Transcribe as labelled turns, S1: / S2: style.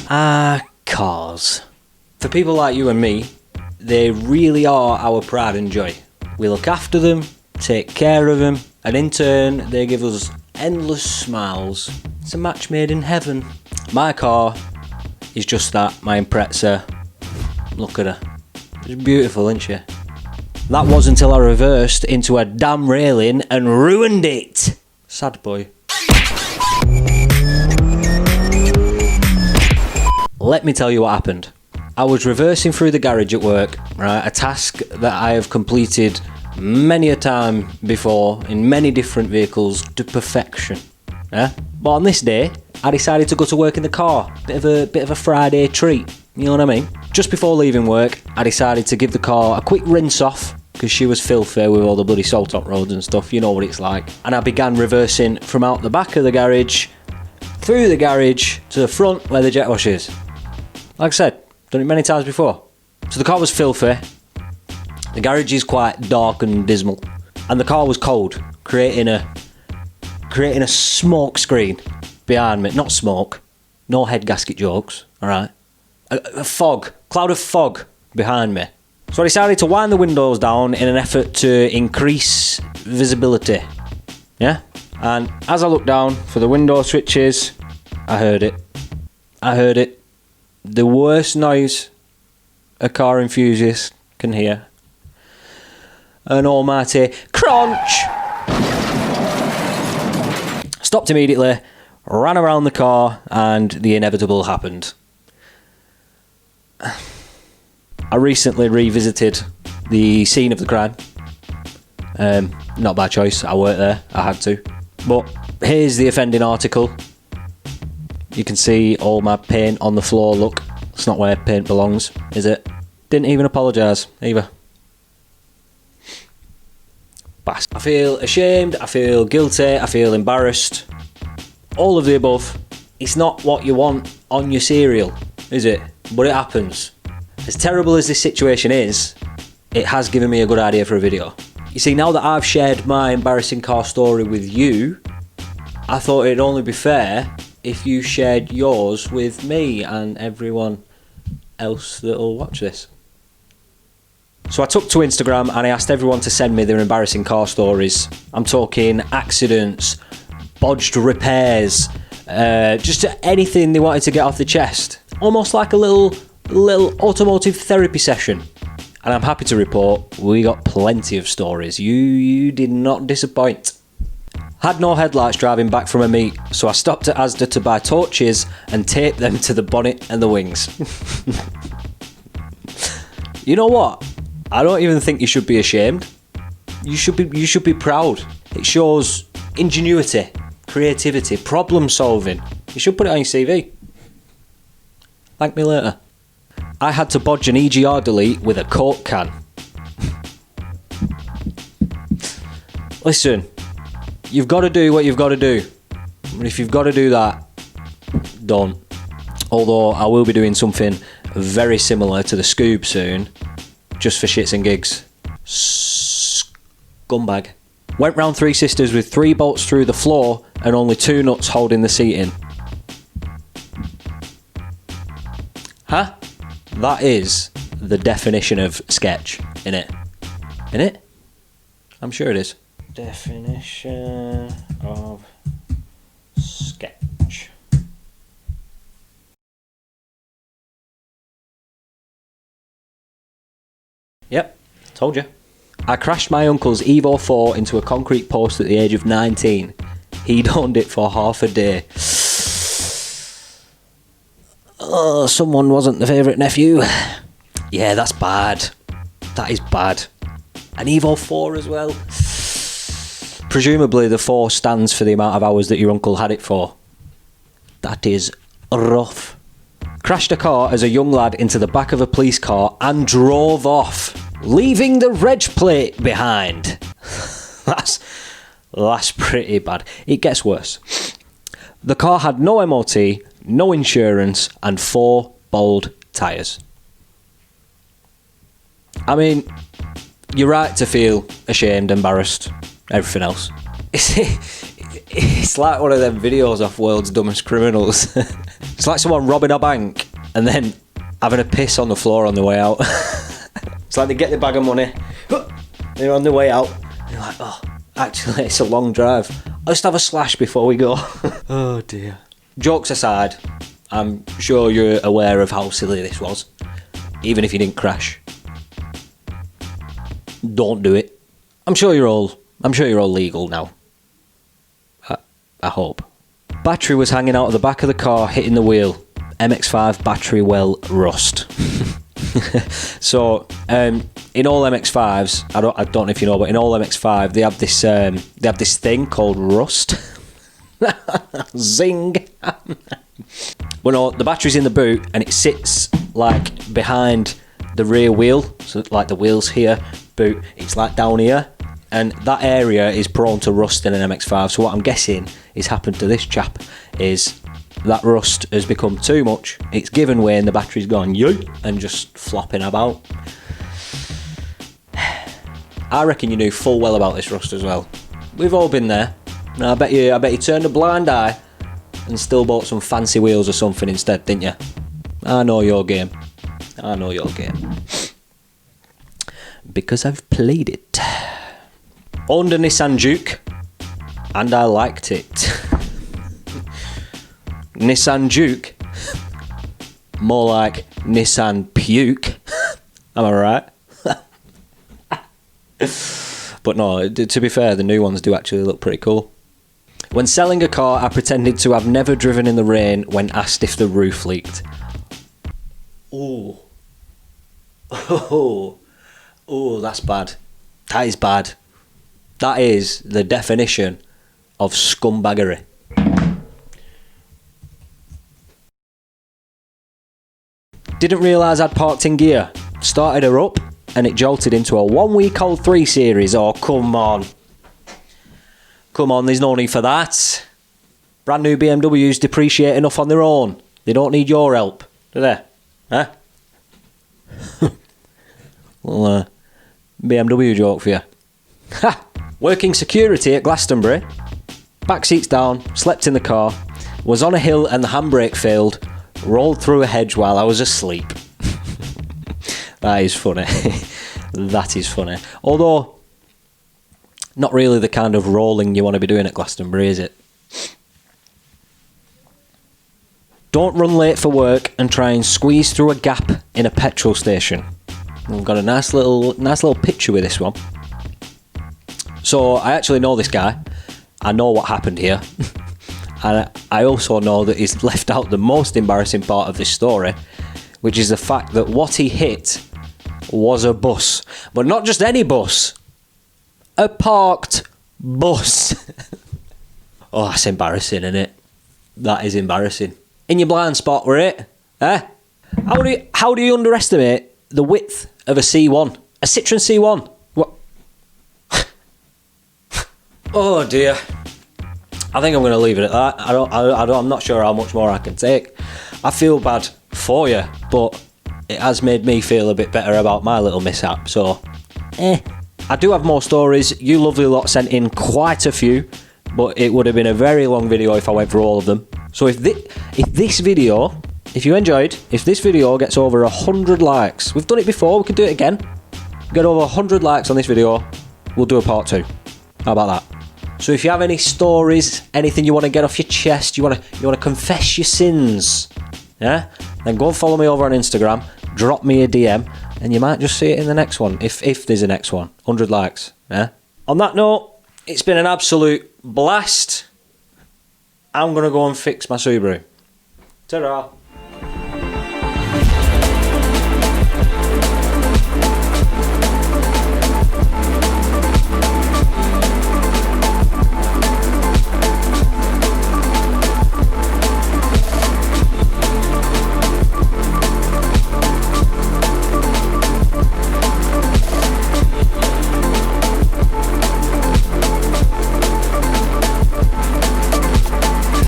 S1: Cars. For people like you and me, they really are our pride and joy. We look after them, take care of them, and in turn, they give us endless smiles. It's a match made in heaven. My car is just that, my Impreza. Look at her. She's beautiful, isn't she? That was until I reversed into a damn railing and ruined it. Sad boy. Let me tell you what happened. I was reversing through the garage at work, right? A task that I have completed many a time before in many different vehicles to perfection. Yeah? But on this day, I decided to go to work in the car. Bit of a Friday treat. You know what I mean? Just before leaving work, I decided to give the car a quick rinse off because she was filthy with all the bloody salt top roads and stuff. You know what it's like. And I began reversing from out the back of the garage, through the garage to the front where the jet wash is. Like I said, done it many times before. So the car was filthy. The garage is quite dark and dismal. And the car was cold, creating a smoke screen behind me. Not smoke, no head gasket jokes, alright? A fog, cloud of fog behind me. So I decided to wind the windows down in an effort to increase visibility. Yeah? And as I looked down for the window switches, I heard it. The worst noise a car enthusiast can hear. An almighty crunch! Stopped immediately, ran around the car, and the inevitable happened. I recently revisited the scene of the crime. Not by choice, I worked there, I had to. But here's the offending article. You can see all my paint on the floor. Look, it's not where paint belongs, is it? Didn't even apologise, either. Bastard. I feel ashamed, I feel guilty, I feel embarrassed. All of the above. It's not what you want on your cereal, is it? But it happens. As terrible as this situation is, it has given me a good idea for a video. You see, now that I've shared my embarrassing car story with you, I thought it'd only be fair if you shared yours with me and everyone else that'll watch this. So I took to Instagram and I asked everyone to send me their embarrassing car stories. I'm talking accidents, bodged repairs, just anything they wanted to get off the chest. Almost like a little automotive therapy session. And I'm happy to report we got plenty of stories. You did not disappoint. Had no headlights driving back from a meet, so I stopped at Asda to buy torches and taped them to the bonnet and the wings. You know what? I don't even think you should be ashamed. You should be proud. It shows ingenuity, creativity, problem solving. You should put it on your CV. Thank me later. I had to bodge an EGR delete with a Coke can. Listen, you've got to do what you've got to do. And if you've got to do that, don't. Although I will be doing something very similar to the Scoob soon, just for shits and gigs. Scumbag. Went round Three Sisters with 3 bolts through the floor and only 2 nuts holding the seating. Huh? That is the definition of sketch, innit? Innit? I'm sure it is. Definition of sketch. Yep, told you. I crashed my uncle's Evo 4 into a concrete post at the age of 19. He'd owned it for half a day. Oh, someone wasn't the favourite nephew. Yeah, that's bad. That is bad. An Evo 4 as well. Presumably the 4 stands for the amount of hours that your uncle had it for. That is rough. Crashed a car as a young lad into the back of a police car and drove off, leaving the reg plate behind. That's pretty bad. It gets worse. The car had no MOT, no insurance, and 4 bald tyres. I mean, you're right to feel ashamed, embarrassed, everything else. It's like one of them videos of World's Dumbest Criminals. It's like someone robbing a bank and then having a piss on the floor on the way out. It's like they get the bag of money, they're on the way out, and they're like, oh, actually, it's a long drive. I'll just have a slash before we go. Oh dear. Jokes aside, I'm sure you're aware of how silly this was. Even if you didn't crash. Don't do it. I'm sure you're all legal now. I hope. Battery was hanging out of the back of the car, hitting the wheel. MX-5 battery well rust. So in all MX-5s, I don't know if you know, but in all MX-5 they have this thing called rust. Zing. Well, no, the battery's in the boot and it sits like behind the rear wheel, so like the wheels here, boot, it's like down here, and that area is prone to rust in an MX-5. So what I'm guessing is happened to this chap is that rust has become too much, it's given way and the battery's gone yoy and just flopping about. I reckon you knew full well about this rust as well. We've all been there. Now, I bet you turned a blind eye and still bought some fancy wheels or something instead, didn't you? I know your game. I know your game. Because I've played it. Owned a Nissan Juke, and I liked it. Nissan Juke? More like Nissan Puke. Am I right? But no, to be fair, the new ones do actually look pretty cool. When selling a car, I pretended to have never driven in the rain when asked if the roof leaked. Ooh. Oh, that's bad. That is bad. That is the definition of scumbaggery. Didn't realise I'd parked in gear. Started her up and it jolted into a 1 week old 3 Series. Oh, come on. Come on, there's no need for that. Brand new BMWs depreciate enough on their own. They don't need your help, do they? Huh? Well, BMW joke for you. Ha! Working security at Glastonbury. Back seats down, slept in the car, was on a hill and the handbrake failed, rolled through a hedge while I was asleep. That is funny. That is funny. Although, not really the kind of rolling you want to be doing at Glastonbury, is it? Don't run late for work and try and squeeze through a gap in a petrol station. We've got a nice little picture with this one. So I actually know this guy. I know what happened here. And I also know that he's left out the most embarrassing part of this story, which is the fact that what he hit was a bus. But not just any bus. A parked bus. Oh, that's embarrassing, isn't it? That is embarrassing. In your blind spot, were it? Eh? How do you underestimate the width of a C1? A Citroen C1? What? Oh dear. I think I'm going to leave it at that. I'm not sure how much more I can take. I feel bad for you, but it has made me feel a bit better about my little mishap, so I do have more stories. You lovely lot sent in quite a few, but it would have been a very long video if I went through all of them. So if you enjoyed, if this video gets over 100 likes, we've done it before, we can do it again. Get over 100 likes on this video, we'll do a part 2. How about that? So if you have any stories, anything you want to get off your chest, you want to confess your sins, yeah, then go and follow me over on Instagram, drop me a DM, and you might just see it in the next one, if there's a next one. 100 likes, yeah? On that note, it's been an absolute blast. I'm going to go and fix my Subaru. Ta-ra.